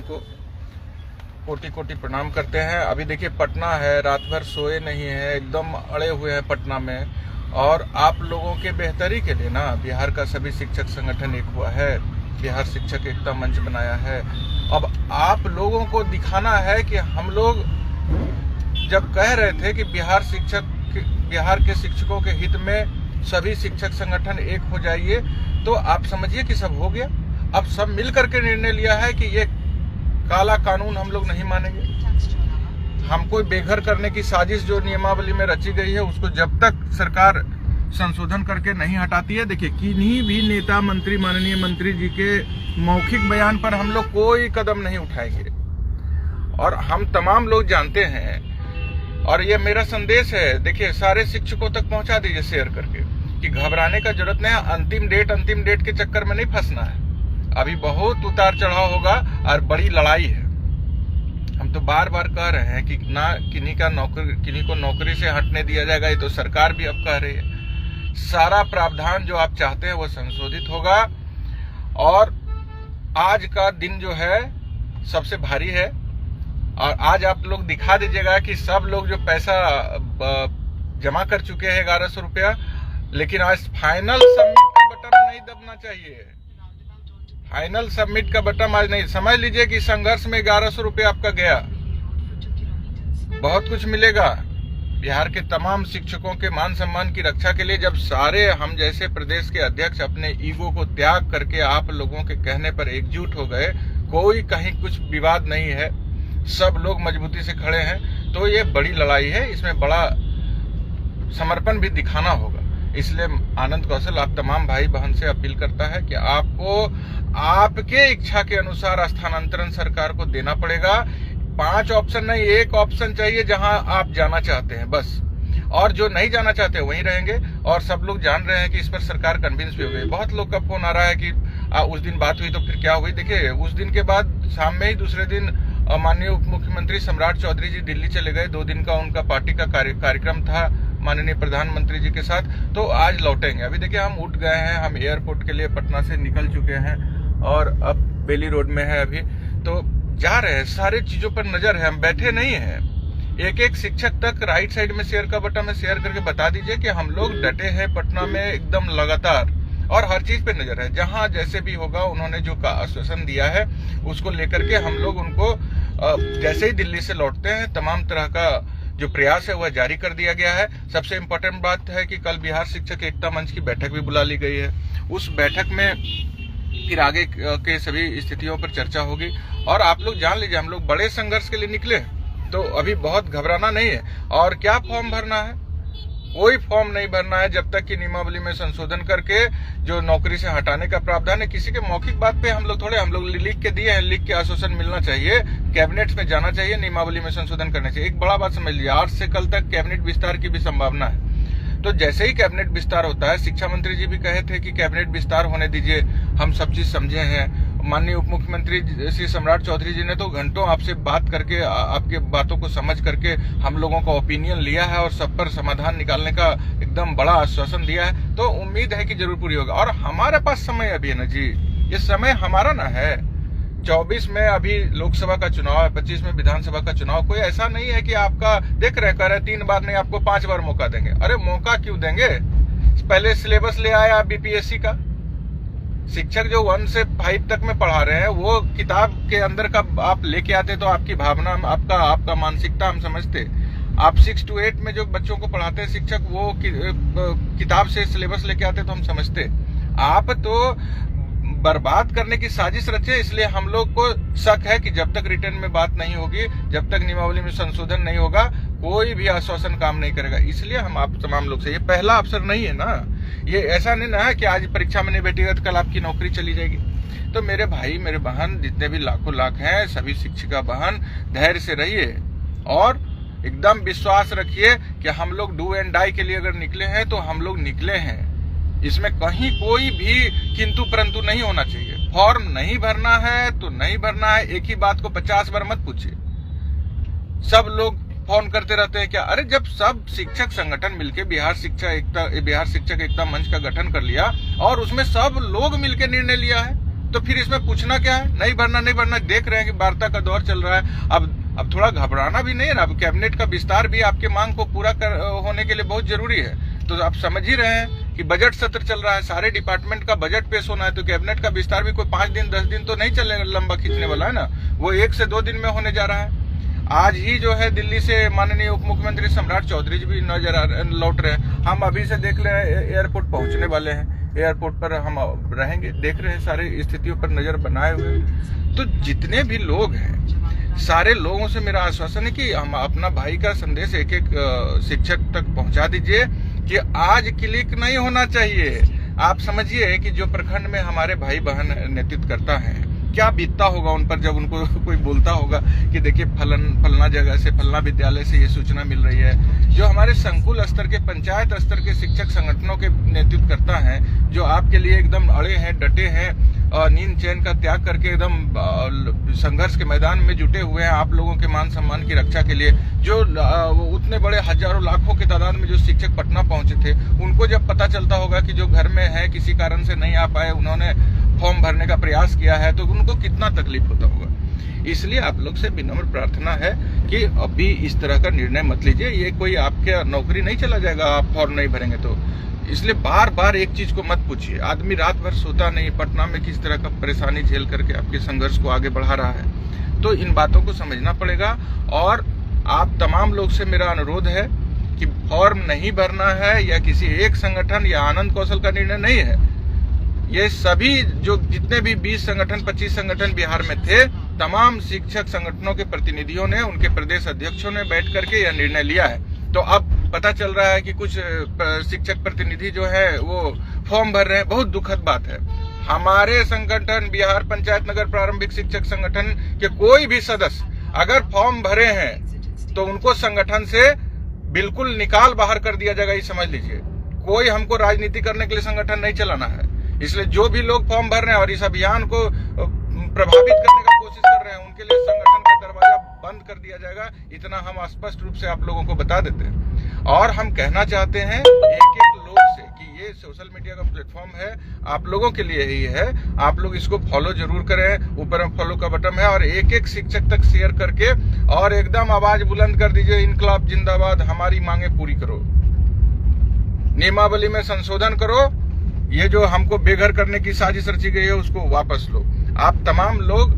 को कोटि कोटि प्रणाम करते हैं। अभी देखिए पटना है, रात भर सोए नहीं है, एकदम अड़े हुए हैं पटना में। और आप लोगों के बेहतरी के लिए ना बिहार का सभी शिक्षक संगठन एक हुआ है, बिहार शिक्षक एकता मंच बनाया है। अब आप लोगों को दिखाना है कि हम लोग जब कह रहे थे कि बिहार के शिक्षकों के हित में सभी शिक्षक संगठन एक हो जाइए, तो आप समझिए कि सब हो गया। अब सब मिल करके निर्णय लिया है कि ये काला कानून हम लोग नहीं मानेंगे। हमको बेघर करने की साजिश जो नियमावली में रची गई है, उसको जब तक सरकार संशोधन करके नहीं हटाती है, देखिए किन्हीं भी नेता मंत्री, माननीय मंत्री जी के मौखिक बयान पर हम लोग कोई कदम नहीं उठाएंगे। और हम तमाम लोग जानते हैं, और ये मेरा संदेश है, देखिए सारे शिक्षकों तक पहुंचा दीजिए शेयर करके, कि घबराने का जरूरत नहीं है। अंतिम डेट के चक्कर में नहीं फंसना है। अभी बहुत उतार चढ़ाव होगा और बड़ी लड़ाई है। हम तो बार बार कह रहे हैं कि ना किन्हीं को नौकरी से हटने दिया जाएगा, ये तो सरकार भी अब कह रही है। सारा प्रावधान जो आप चाहते हैं वो संशोधित होगा। और आज का दिन जो है सबसे भारी है, और आज आप लोग दिखा दीजिएगा कि सब लोग जो पैसा जमा कर चुके हैं 1100 रुपया, लेकिन आज फाइनल सबमिट का बटन नहीं दबना चाहिए। फाइनल सबमिट का बटन आज नहीं, समझ लीजिए कि संघर्ष में 1100 रुपया आपका गया। बहुत कुछ मिलेगा बिहार के तमाम शिक्षकों के मान सम्मान की रक्षा के लिए। जब सारे हम जैसे प्रदेश के अध्यक्ष अपने ईगो को त्याग करके आप लोगों के कहने पर एकजुट हो गए, कोई कहीं कुछ विवाद नहीं है, सब लोग मजबूती से खड़े हैं, तो ये बड़ी लड़ाई है। इसमें बड़ा समर्पण भी दिखाना होगा। इसलिए आनंद कौशल आप तमाम भाई बहन से अपील करता है कि आपको आपके इच्छा के अनुसार स्थानांतरण सरकार को देना पड़ेगा। 5 ऑप्शन नहीं, 1 ऑप्शन चाहिए जहां आप जाना चाहते हैं बस, और जो नहीं जाना चाहते वहीं रहेंगे। और सब लोग जान रहे हैं कि इस पर सरकार कन्विंस भी हो गई। बहुत लोग का फोन आ रहा है कि उस दिन बात हुई तो फिर क्या हुई। देखिए उस दिन के बाद शाम में ही दूसरे दिन माननीय उप मुख्यमंत्री सम्राट चौधरी जी दिल्ली चले गए। 2 दिन का उनका पार्टी का कार्यक्रम था माननीय प्रधानमंत्री जी के साथ, तो आज लौटेंगे। अभी देखिए हम उठ गए हैं, हम एयरपोर्ट के लिए पटना से निकल चुके हैं और अब बेली रोड में है अभी, तो जा रहे हैं। सारे चीजों पर नजर है, हम बैठे नहीं हैं। एक शिक्षक तक राइट साइड में शेयर का बटन में शेयर करके बता दीजिए कि हम लोग डटे हैं पटना में एकदम लगातार, और हर चीज पे नजर है। जहां जैसे भी होगा, उन्होंने जो आश्वासन दिया है उसको लेकर के हम लोग उनको जैसे ही दिल्ली से लौटते हैं तमाम तरह का जो प्रयास है वह जारी कर दिया गया है। सबसे इम्पोर्टेंट बात है कि कल बिहार शिक्षक एकता मंच की बैठक भी बुला ली गई है। उस बैठक में फिर आगे के सभी स्थितियों पर चर्चा होगी। और आप लोग जान लीजिए, हम लोग बड़े संघर्ष के लिए निकले, तो अभी बहुत घबराना नहीं है। और क्या फॉर्म भरना है? कोई फॉर्म नहीं भरना है जब तक कि नियमावली में संशोधन करके जो नौकरी से हटाने का प्रावधान है। किसी के मौखिक बात पे हम लोग लिख के दिए हैं, लिख के आश्वासन मिलना चाहिए, कैबिनेट में जाना चाहिए, नियमावली में संशोधन करना चाहिए। एक बड़ा बात समझ लीजिए, आज से कल तक कैबिनेट विस्तार की भी संभावना है। तो जैसे ही कैबिनेट विस्तार होता है, शिक्षा मंत्री जी भी कहे थे कि कैबिनेट विस्तार होने दीजिए, हम सब चीज समझे हैं। माननीय उप मुख्यमंत्री श्री सम्राट चौधरी जी ने तो घंटों आपसे बात करके, आपके बातों को समझ करके हम लोगों का ओपिनियन लिया है और सब पर समाधान निकालने का एकदम बड़ा आश्वासन दिया है। तो उम्मीद है कि जरूर पूरी होगा। और हमारे पास समय अभी है ना जी, ये समय हमारा ना है। 24 में अभी लोकसभा का चुनाव है, 25 में विधानसभा का चुनाव। कोई ऐसा नहीं है कि आपका देख रहे कर 3 बार नहीं, आपको 5 बार मौका देंगे। अरे मौका क्यों देंगे? पहले सिलेबस ले आया बीपीएससी का। शिक्षक जो 1 से 5 तक में पढ़ा रहे हैं, वो किताब के अंदर का आप लेके आते तो आपकी भावना, आपका मानसिकता हम समझते। आप 6 to 8 में जो बच्चों को पढ़ाते हैं शिक्षक, वो किताब से सिलेबस लेके आते तो हम समझते। आप तो बर्बाद करने की साजिश रचे। इसलिए हम लोग को शक है कि जब तक रिटर्न में बात नहीं होगी, जब तक नियमावली में संशोधन नहीं होगा, कोई भी आश्वासन काम नहीं करेगा। इसलिए हम आप तमाम लोग से, ये पहला अवसर नहीं है ना, ये ऐसा नहीं ना है कि आज परीक्षा में नहीं बैठेगा तो कल आपकी नौकरी चली जाएगी। तो मेरे भाई मेरे बहन जितने भी लाखों लाख हैं, सभी शिक्षिका बहन धैर्य से रहिए और एकदम विश्वास रखिए कि हम लोग डू एंड डाई के लिए अगर निकले हैं तो हम लोग निकले हैं। इसमें कहीं कोई भी किंतु परंतु नहीं होना चाहिए। फॉर्म नहीं भरना है तो नहीं भरना है, एक ही बात को 50 बार मत पूछिए। सब लोग फोन करते रहते हैं क्या? अरे जब सब शिक्षक संगठन मिलके बिहार शिक्षक एकता मंच का गठन कर लिया और उसमें सब लोग मिलके निर्णय लिया है, तो फिर इसमें पूछना क्या है? नहीं भरना, देख रहे हैं कि वार्ता का दौर चल रहा है। अब थोड़ा घबराना भी नहीं है ना। अब कैबिनेट का विस्तार भी आपके मांग को पूरा होने के लिए बहुत जरूरी है। तो आप समझ ही रहे हैं कि बजट सत्र चल रहा है, सारे डिपार्टमेंट का बजट पेश होना है, तो कैबिनेट का विस्तार भी कोई 5 दिन 10 दिन तो नहीं चलेगा, लंबा खींचने वाला है ना। वो 1 से 2 दिन में होने जा रहा है। आज ही जो है दिल्ली से माननीय उप मुख्यमंत्री सम्राट चौधरी जी भी लौट रहे हैं। हम अभी से देख ले एयरपोर्ट पहुंचने वाले हैं, एयरपोर्ट पर हम रहेंगे, देख रहे हैं सारी स्थितियों पर नजर बनाए हुए। तो जितने भी लोग हैं, सारे लोगों से मेरा आश्वासन है कि हम अपना भाई का संदेश एक एक शिक्षक तक पहुंचा दीजिए कि आज क्लिक नहीं होना चाहिए। आप समझिए कि जो प्रखंड में हमारे भाई बहन नेतृत्व करता है, क्या बीतता होगा उन पर जब उनको कोई बोलता होगा कि देखिए फलना जगह से, फलना विद्यालय से ये सूचना मिल रही है। जो हमारे संकुल स्तर के, पंचायत स्तर के शिक्षक संगठनों के नेतृत्व करता है, जो आपके लिए एकदम अड़े हैं, डटे हैं, नींद चैन का त्याग करके एकदम संघर्ष के मैदान में जुटे हुए हैं आप लोगों के मान सम्मान की रक्षा के लिए। जो उतने बड़े हजारों लाखों की तादाद में जो शिक्षक पटना पहुंचे थे, उनको जब पता चलता होगा कि जो घर में है किसी कारण से नहीं आ पाए, उन्होंने फॉर्म भरने का प्रयास किया है, तो उनको कितना तकलीफ होता होगा। इसलिए आप लोग से विनम्र प्रार्थना है कि अभी इस तरह का निर्णय मत लीजिए। ये कोई आपके नौकरी नहीं चला जाएगा आप फॉर्म नहीं भरेंगे तो। इसलिए बार बार एक चीज को मत पूछिए। आदमी रात भर सोता नहीं, पटना में किस तरह का परेशानी झेल करके आपके संघर्ष को आगे बढ़ा रहा है। तो इन बातों को समझना पड़ेगा। और आप तमाम लोग से मेरा अनुरोध है कि फॉर्म नहीं भरना है या किसी एक संगठन या आनंद कौशल का निर्णय नहीं है। ये सभी जो जितने भी 20 संगठन 25 संगठन बिहार में थे, तमाम शिक्षक संगठनों के प्रतिनिधियों ने, उनके प्रदेश अध्यक्षों ने बैठ करके यह निर्णय लिया है। तो अब पता चल रहा है कि कुछ शिक्षक प्रतिनिधि जो है वो फॉर्म भर रहे हैं। बहुत दुखद बात है। हमारे संगठन बिहार पंचायत नगर प्रारंभिक शिक्षक संगठन के कोई भी सदस्य अगर फॉर्म भरे हैं तो उनको संगठन से बिल्कुल निकाल बाहर कर दिया जाएगा, ये समझ लीजिए। कोई हमको राजनीति करने के लिए संगठन नहीं चलाना है। इसलिए जो भी लोग फॉर्म भर रहे हैं और इस अभियान को प्रभावित करने का कोशिश कर रहे हैं, उनके लिए संगठन का दरवाजा बंद कर दिया जाएगा। इतना हम स्पष्ट रूप से आप लोगों को बता देते हैं। और हम कहना चाहते हैं एक एक लोग से कि ये सोशल मीडिया का प्लेटफॉर्म है, आप लोगों के लिए ही है। आप लोग इसको फॉलो जरूर करें, ऊपर में फॉलो का बटन है, और एक एक शिक्षक तक शेयर करके और एकदम आवाज बुलंद कर दीजिए, इनकलाब जिंदाबाद, हमारी मांगे पूरी करो, नियमावली में संशोधन करो, ये जो हमको बेघर करने की साजिश रची गई है उसको वापस लो। आप तमाम लोग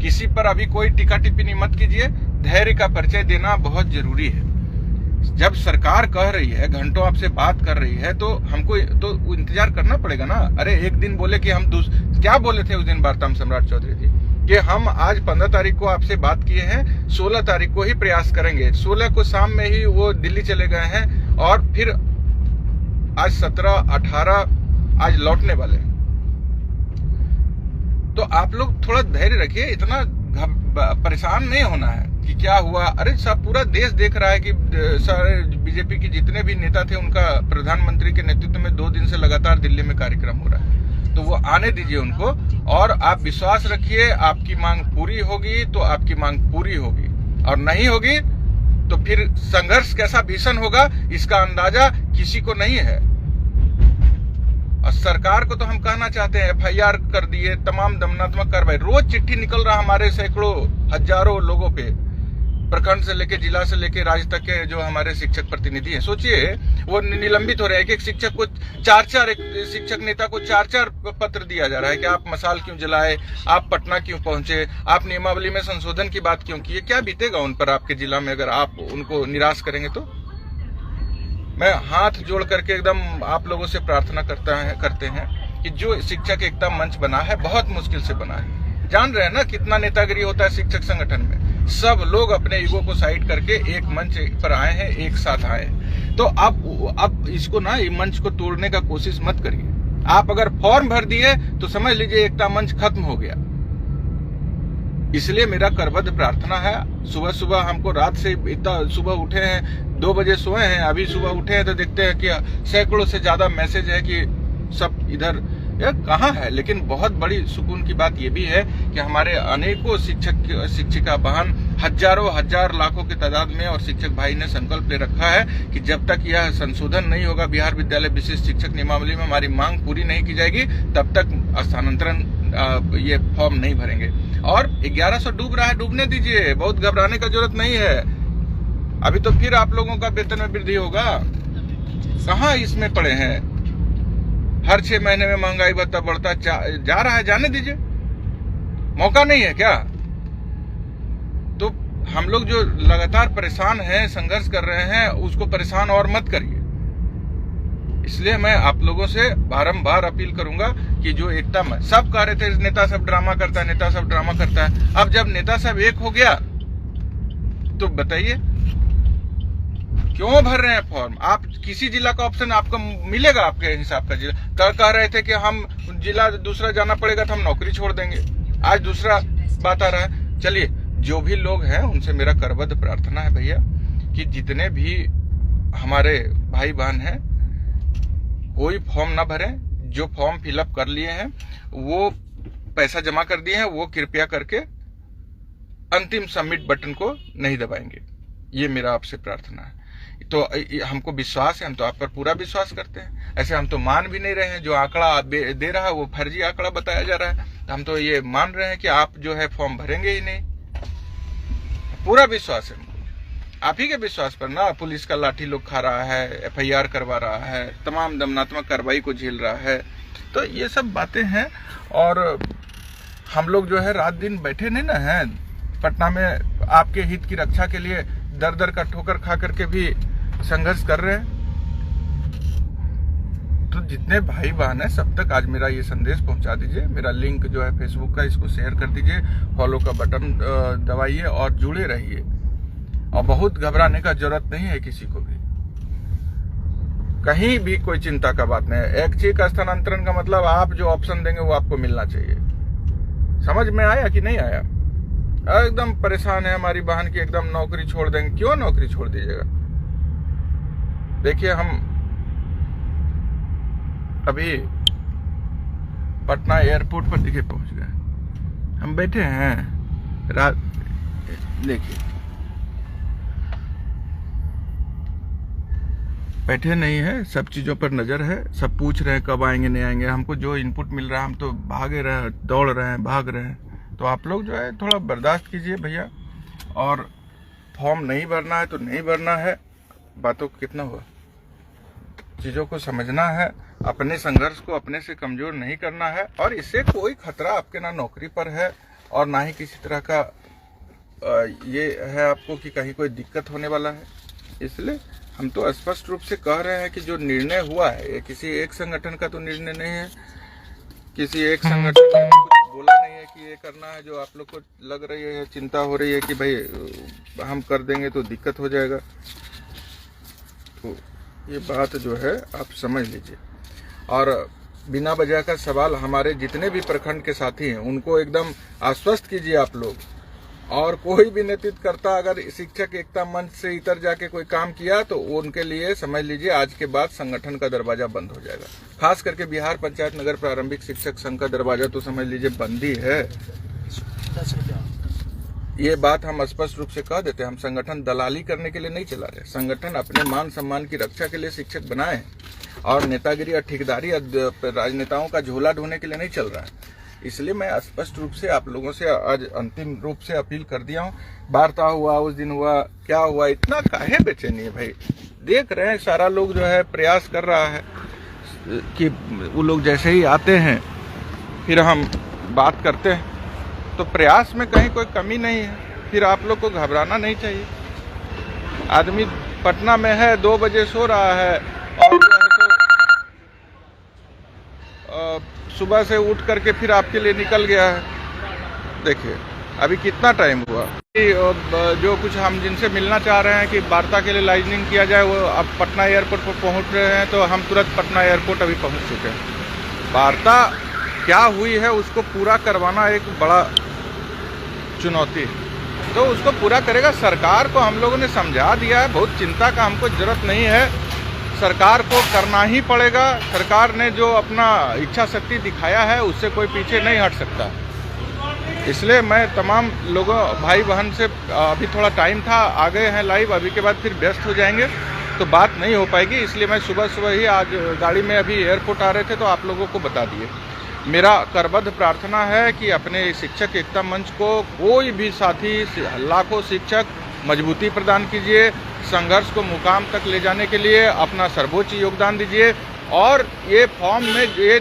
किसी पर अभी कोई टीका टिप्पणी मत कीजिए। धैर्य का परिचय देना बहुत जरूरी है। जब सरकार कह रही है, घंटों आपसे बात कर रही है, तो हमको तो इंतजार करना पड़ेगा ना। अरे एक दिन बोले कि हम क्या बोले थे उस दिन वार्ता में सम्राट चौधरी जी कि हम आज 15 तारीख को आपसे बात किए हैं, 16 तारीख को ही प्रयास करेंगे। 16 को शाम में ही वो दिल्ली चले गए हैं और फिर आज 17, 18 आज लौटने वाले हैं। तो आप लोग थोड़ा धैर्य रखिए, इतना परेशान नहीं होना है कि क्या हुआ। अरे सब पूरा देश देख रहा है कि सारे बीजेपी के जितने भी नेता थे उनका प्रधानमंत्री के नेतृत्व में 2 दिन से लगातार दिल्ली में कार्यक्रम हो रहा है। तो वो आने दीजिए उनको, और आप विश्वास रखिए आपकी मांग पूरी होगी तो आपकी मांग पूरी होगी, और नहीं होगी तो फिर संघर्ष कैसा भीषण होगा इसका अंदाजा किसी को नहीं है। और सरकार को तो हम कहना चाहते हैं, FIR कर दिए, तमाम दमनात्मक कार्रवाई, रोज चिट्ठी निकल रहा हमारे सैकड़ों हजारों लोगों पे, प्रखंड से लेके जिला से लेके राज्य तक के जो हमारे शिक्षक प्रतिनिधि हैं। सोचिए वो निलंबित हो रहे हैं। एक शिक्षक को 4-4, एक शिक्षक नेता को 4-4 पत्र दिया जा रहा है कि आप मसाल क्यों जलाए, आप पटना क्यों पहुंचे, आप नियमावली में संशोधन की बात क्यों किए। क्या बीतेगा उन पर आपके जिला में अगर आप उनको निराश करेंगे तो। मैं हाथ जोड़ करके एकदम आप लोगों से प्रार्थना करते हैं कि जो शिक्षक एकता मंच बना है, बहुत मुश्किल से बना है। जान रहे हैं ना कितना नेतागिरी होता है शिक्षक संगठन में। सब लोग अपने ईगो को साइड करके एक मंच पर आए हैं, एक साथ आए हैं। तो अब इसको ना, ये मंच को तोड़ने का कोशिश मत करिए। आप अगर फॉर्म भर दिए तो समझ लीजिए एकता मंच खत्म हो गया। इसलिए मेरा करबद्ध प्रार्थना है। सुबह सुबह हमको रात से इतना सुबह उठे हैं, 2 बजे सोए हैं, अभी सुबह उठे हैं तो देखते हैं कि सैकड़ों से ज्यादा मैसेज है कि सब इधर कहाँ है। लेकिन बहुत बड़ी सुकून की बात यह भी है कि हमारे अनेकों शिक्षक शिक्षिका बहन हजार लाखों की तादाद में और शिक्षक भाई ने संकल्प ले रखा है कि जब तक यह संशोधन नहीं होगा बिहार विद्यालय विशिष्ट शिक्षक नियमावली में, हमारी मांग पूरी नहीं की जाएगी, तब तक स्थानांतरण ये फॉर्म नहीं भरेंगे। और 1100 डूब रहा है, डूबने दीजिए, बहुत घबराने का जरूरत नहीं है। अभी तो फिर आप लोगों का वेतन में वृद्धि होगा, कहाँ इसमें पड़े हैं। हर 6 महीने में महंगाई भत्ता बढ़ता जा रहा है, जाने दीजिए, मौका नहीं है क्या। तो हम लोग जो लगातार परेशान हैं, संघर्ष कर रहे हैं, उसको परेशान और मत करिए। इसलिए मैं आप लोगों से बारंबार अपील करूंगा कि जो एकता में सब कह रहे थे नेता सब ड्रामा करता है, नेता सब ड्रामा करता है, अब जब नेता सब एक हो गया तो बताइए क्यों भर रहे हैं फॉर्म। आप किसी जिला का ऑप्शन आपको मिलेगा, आपके हिसाब का जिला। कल कह रहे थे कि हम जिला दूसरा जाना पड़ेगा तो हम नौकरी छोड़ देंगे, आज दूसरा बात आ रहा है। चलिए, जो भी लोग हैं उनसे मेरा करबद्ध प्रार्थना है भैया कि जितने भी हमारे भाई बहन हैं, कोई फॉर्म ना भरें। जो फॉर्म फिलअप कर लिए हैं, वो पैसा जमा कर दिए हैं, वो कृपया करके अंतिम सबमिट बटन को नहीं दबाएंगे। ये मेरा आपसे प्रार्थना है। तो हमको विश्वास है, हम तो आप पर पूरा विश्वास करते हैं। ऐसे हम तो मान भी नहीं रहे हैं, जो आंकड़ा दे रहा है वो फर्जी आंकड़ा बताया जा रहा है। हम तो ये मान रहे हैं कि आप जो है फॉर्म भरेंगे ही नहीं। पूरा विश्वास है आप ही के विश्वास पर ना। पुलिस का लाठी लोग खा रहा है, FIR करवा रहा है, तमाम दंडात्मक कार्रवाई को झेल रहा है। तो ये सब बातें हैं और हम लोग जो है रात दिन बैठे नहीं ना हैं पटना में, आपके हित की रक्षा के लिए दर दर का ठोकर खा करके भी संघर्ष कर रहे हैं। तो जितने भाई बहन है सब तक आज मेरा ये संदेश पहुंचा दीजिए। मेरा लिंक जो है फेसबुक का, इसको शेयर कर दीजिए, फॉलो का बटन दबाइए और जुड़े रहिए। और बहुत घबराने का जरूरत नहीं है किसी को भी, कहीं भी कोई चिंता का बात नहीं है। एक चीज का स्थानांतरण का मतलब आप जो ऑप्शन देंगे वो आपको मिलना चाहिए। समझ में आया कि नहीं आया। एकदम परेशान है हमारी बहन की, एकदम नौकरी छोड़ देंगे। क्यों नौकरी छोड़ दीजिएगा। देखिए, हम अभी पटना एयरपोर्ट पर दिखे पहुंच गए। हम बैठे हैं रात, देखिए बैठे नहीं है, सब चीजों पर नजर है। सब पूछ रहे हैं कब आएंगे नहीं आएंगे। हमको जो इनपुट मिल रहा है हम तो भागे रहे, दौड़ रहे हैं, भाग रहे हैं। तो आप लोग जो है थोड़ा बर्दाश्त कीजिए भैया। और फॉर्म नहीं भरना है तो नहीं भरना है, बातों को कितना हुआ, चीजों को समझना है, अपने संघर्ष को अपने से कमजोर नहीं करना है। और इससे कोई खतरा आपके ना नौकरी पर है और ना ही किसी तरह का ये है आपको कि कहीं कोई दिक्कत होने वाला है। इसलिए हम तो स्पष्ट रूप से कह रहे हैं कि जो निर्णय हुआ है ये किसी एक संगठन का तो निर्णय नहीं है, किसी एक संगठन ने कुछ बोला नहीं है कि ये करना है। जो आप लोग को लग रही है, चिंता हो रही है कि भाई हम कर देंगे तो दिक्कत हो जाएगा, तो ये बात जो है आप समझ लीजिए। और बिना वजह का सवाल हमारे जितने भी प्रखंड के साथी हैं उनको एकदम आश्वस्त कीजिए आप लोग। और कोई भी नेतृत्व करता अगर शिक्षक एकता मंच से इतर जाके कोई काम किया तो उनके लिए समझ लीजिए आज के बाद संगठन का दरवाजा बंद हो जाएगा। खास करके बिहार पंचायत नगर प्रारंभिक शिक्षक संघ का दरवाजा तो समझ लीजिए बंद ही है। ये बात हम स्पष्ट रूप से कह देते हैं। हम संगठन दलाली करने के लिए नहीं चला रहे, संगठन अपने मान सम्मान की रक्षा के लिए शिक्षक बनाए और नेतागिरी और ठेकेदारी राजनेताओं का झोला ढोने के लिए नहीं चल रहा है। इसलिए मैं स्पष्ट रूप से आप लोगों से आज अंतिम रूप से अपील कर दिया हूँ। वार्ता हुआ, उस दिन हुआ, क्या हुआ, इतना काहे बेचैनी है भाई। देख रहे हैं सारा लोग जो है प्रयास कर रहा है कि वो लोग जैसे ही आते हैं फिर हम बात करते हैं, तो प्रयास में कहीं कोई कमी नहीं है। फिर आप लोग को घबराना नहीं चाहिए। आदमी पटना में है, 2 बजे सो रहा है और जो है तो सुबह से उठ करके फिर आपके लिए निकल गया है। देखिए अभी कितना टाइम हुआ। जो कुछ हम जिनसे मिलना चाह रहे हैं कि वार्ता के लिए लाइजनिंग किया जाए, वो अब पटना एयरपोर्ट पर पहुंच रहे हैं, तो हम तुरंत पटना एयरपोर्ट अभी पहुंच चुके हैं। वार्ता क्या हुई है उसको पूरा करवाना एक बड़ा चुनौती, तो उसको पूरा करेगा। सरकार को हम लोगों ने समझा दिया है, बहुत चिंता का हमको जरूरत नहीं है। सरकार को करना ही पड़ेगा। सरकार ने जो अपना इच्छा शक्ति दिखाया है उससे कोई पीछे नहीं हट सकता। इसलिए मैं तमाम लोगों भाई बहन से, अभी थोड़ा टाइम था, आ गए हैं लाइव, अभी के बाद फिर व्यस्त हो जाएंगे तो बात नहीं हो पाएगी। इसलिए मैं सुबह सुबह ही आज गाड़ी में अभी एयरपोर्ट आ रहे थे तो आप लोगों को बता दिए। मेरा करबद्ध प्रार्थना है कि अपने शिक्षक एकता मंच को कोई भी साथी, लाखों शिक्षक मजबूती प्रदान कीजिए, संघर्ष को मुकाम तक ले जाने के लिए अपना सर्वोच्च योगदान दीजिए। और ये फॉर्म में ये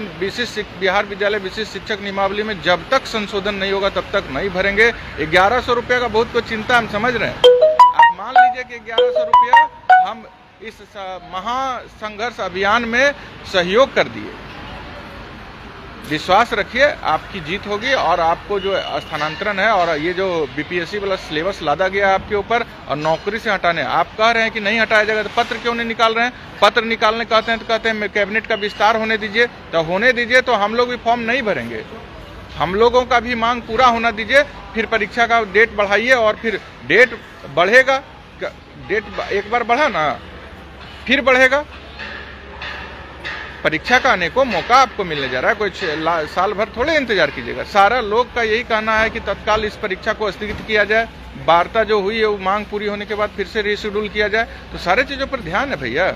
बिहार विद्यालय विशिष्ट शिक्षक नियमावली में जब तक संशोधन नहीं होगा तब तक नहीं भरेंगे। 1100 रुपये का बहुत कुछ चिंता, हम समझ रहे हैं। आप मान लीजिए कि 1100 रुपया हम इस महासंघर्ष अभियान में सहयोग कर दिए। विश्वास रखिए, आपकी जीत होगी और आपको जो स्थानांतरण है और ये जो बीपीएससी वाला सिलेबस लादा गया है आपके ऊपर और नौकरी से हटाने, आप कह रहे हैं कि नहीं हटाया जाएगा, तो पत्र क्यों नहीं निकाल रहे हैं? पत्र निकालने कहते हैं तो कहते हैं कैबिनेट का विस्तार होने दीजिए। तो होने दीजिए तो हम लोग भी फॉर्म नहीं भरेंगे, हम लोगों का भी मांग पूरा होना दीजिए। फिर परीक्षा का डेट बढ़ाइए और फिर डेट बढ़ेगा, डेट एक बार बढ़ा ना फिर बढ़ेगा। परीक्षा का आने को मौका आपको मिलने जा रहा है, कोई साल भर थोड़े इंतजार कीजिएगा। सारा लोग का यही कहना है कि तत्काल इस परीक्षा को स्थगित किया जाए, वार्ता जो हुई है वो मांग पूरी होने के बाद फिर से रीशेड्यूल किया जाए। तो सारे चीज़ों पर ध्यान है भैया।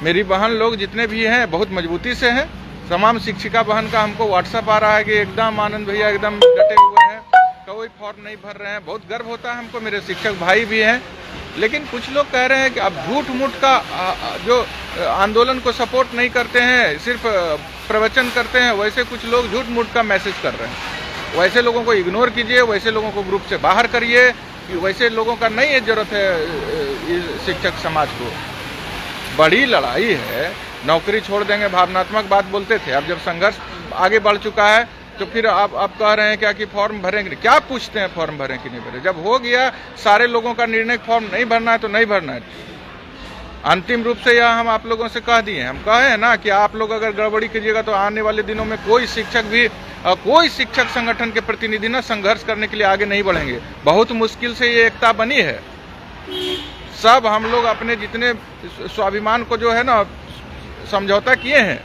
मेरी बहन लोग जितने भी हैं बहुत मजबूती से हैं। तमाम शिक्षिका बहन का हमको व्हाट्सएप आ रहा है कि एकदम आनंद भैया एकदम डटे हुए हैं, कोई फॉर्म नहीं भर रहे हैं। बहुत गर्व होता है हमको, मेरे शिक्षक भाई भी हैं। लेकिन कुछ लोग कह रहे हैं कि अब झूठ मूठ का जो आंदोलन को सपोर्ट नहीं करते हैं, सिर्फ प्रवचन करते हैं, वैसे कुछ लोग झूठ मूठ का मैसेज कर रहे हैं। वैसे लोगों को इग्नोर कीजिए, वैसे लोगों को ग्रुप से बाहर करिए। वैसे लोगों का नहीं जरूरत है शिक्षक समाज को। बड़ी लड़ाई है, नौकरी छोड़ देंगे भावनात्मक बात बोलते थे, अब जब संघर्ष आगे बढ़ चुका है तो फिर आप कह रहे हैं क्या कि फॉर्म भरेंगे? क्या पूछते हैं फॉर्म भरें कि नहीं भरें? जब हो गया सारे लोगों का निर्णय फॉर्म नहीं भरना है तो नहीं भरना है। अंतिम रूप से यह हम आप लोगों से कह दिए, हम कहे हैं ना कि आप लोग अगर गड़बड़ी कीजिएगा तो आने वाले दिनों में कोई शिक्षक संगठन के प्रतिनिधि ना संघर्ष करने के लिए आगे नहीं बढ़ेंगे। बहुत मुश्किल से ये एकता बनी है। सब हम लोग अपने जितने स्वाभिमान को जो है ना समझौता किए हैं।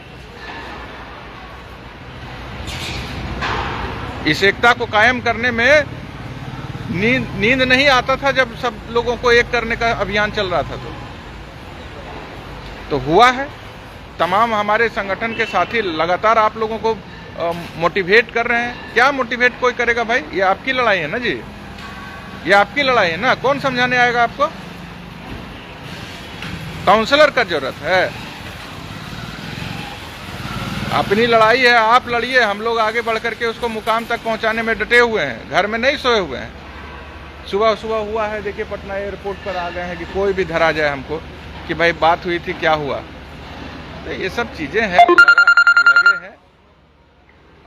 इस एकता को कायम करने में नींद नहीं आता था जब सब लोगों को एक करने का अभियान चल रहा था। तो हुआ है। तमाम हमारे संगठन के साथी लगातार आप लोगों को मोटिवेट कर रहे हैं। क्या मोटिवेट कोई करेगा भाई? ये आपकी लड़ाई है ना जी, ये आपकी लड़ाई है ना। कौन समझाने आएगा आपको? काउंसलर का जरूरत है। अपनी लड़ाई है, आप लड़िए। हम लोग आगे बढ़ करके उसको मुकाम तक पहुंचाने में डटे हुए हैं, घर में नहीं सोए हुए हैं। सुबह सुबह हुआ है, देखिए पटना एयरपोर्ट पर आ गए हैं कि कोई भी धरा जाए हमको कि भाई बात हुई थी, क्या हुआ। तो ये सब चीजें हैं, लगे हैं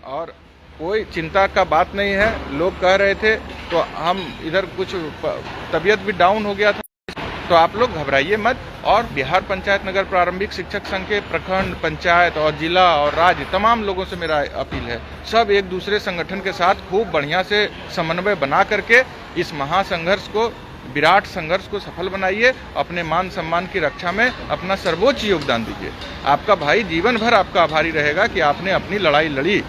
और कोई चिंता का बात नहीं है। लोग कह रहे थे तो हम इधर कुछ तबीयत भी डाउन हो गया था, तो आप लोग घबराइए मत। और बिहार पंचायत नगर प्रारंभिक शिक्षक संघ के प्रखंड, पंचायत और जिला और राज्य तमाम लोगों से मेरा अपील है, सब एक दूसरे संगठन के साथ खूब बढ़िया से समन्वय बना करके इस महासंघर्ष को, विराट संघर्ष को सफल बनाइए। अपने मान सम्मान की रक्षा में अपना सर्वोच्च योगदान दीजिए। आपका भाई जीवन भर आपका आभारी रहेगा कि आपने अपनी लड़ाई लड़ी।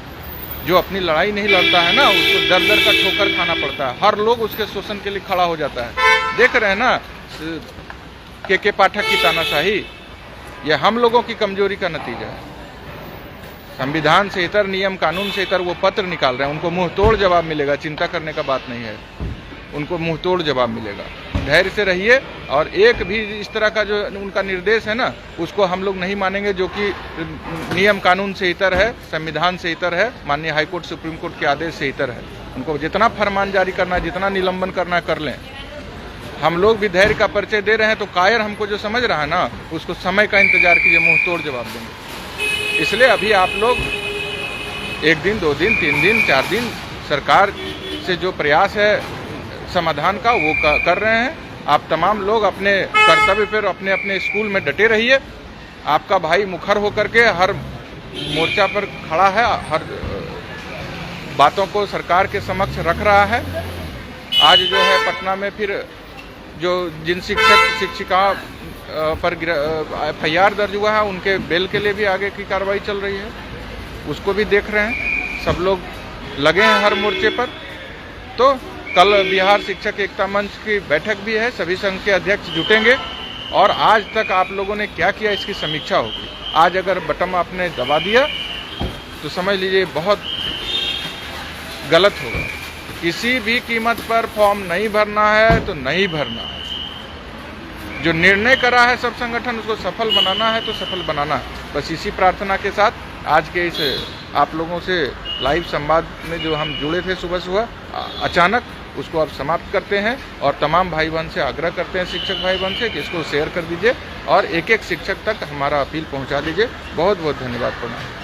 जो अपनी लड़ाई नहीं लड़ता है ना, उसको दर दर का ठोकर खाना पड़ता है। हर लोग उसके शोषण के लिए खड़ा हो जाता है। देख रहे हैं ना के पाठक की तानाशाही, यह हम लोगों की कमजोरी का नतीजा है। संविधान से इतर, नियम कानून से इतर वो पत्र निकाल रहे हैं, उनको मुंह तोड़ जवाब मिलेगा। चिंता करने का बात नहीं है, उनको मुंह तोड़ जवाब मिलेगा। धैर्य से रहिए। और एक भी इस तरह का जो उनका निर्देश है ना, उसको हम लोग नहीं मानेंगे जो कि नियम कानून से इतर है, संविधान से इतर है, माननीय हाईकोर्ट सुप्रीम कोर्ट के आदेश से इतर है। उनको जितना फरमान जारी करना है, जितना निलंबन करना है कर लें। हम लोग भी धैर्य का परिचय दे रहे हैं, तो कायर हमको जो समझ रहा है ना, उसको समय का इंतजार कीजिए, मुंह तोड़ जवाब देंगे। इसलिए अभी आप लोग 1 दिन, 2 दिन, 3 दिन, 4 दिन सरकार से जो प्रयास है समाधान का वो कर रहे हैं। आप तमाम लोग अपने कर्तव्य पर अपने अपने स्कूल में डटे रहिए। आपका भाई मुखर होकर के हर मोर्चा पर खड़ा है, हर बातों को सरकार के समक्ष रख रहा है। आज जो है पटना में फिर जो जिन शिक्षिका पर FIR दर्ज हुआ है, उनके बेल के लिए भी आगे की कार्रवाई चल रही है, उसको भी देख रहे हैं। सब लोग लगे हैं हर मोर्चे पर। तो कल बिहार शिक्षक एकता मंच की बैठक भी है, सभी संघ के अध्यक्ष जुटेंगे और आज तक आप लोगों ने क्या किया इसकी समीक्षा होगी। आज अगर बटन आपने दबा दिया तो समझ लीजिए बहुत गलत होगा। किसी भी कीमत पर फॉर्म नहीं भरना है तो नहीं भरना है। जो निर्णय करा है सब संगठन, उसको सफल बनाना है तो सफल बनाना है। बस इसी प्रार्थना के साथ आज के इस आप लोगों से लाइव संवाद में जो हम जुड़े थे सुबह सुबह, अचानक उसको अब समाप्त करते हैं और तमाम भाई बहन से आग्रह करते हैं, शिक्षक भाई बहन से, कि इसको शेयर कर दीजिए और एक एक शिक्षक तक हमारा अपील पहुंचा दीजिए। बहुत बहुत धन्यवाद। प्रणाम।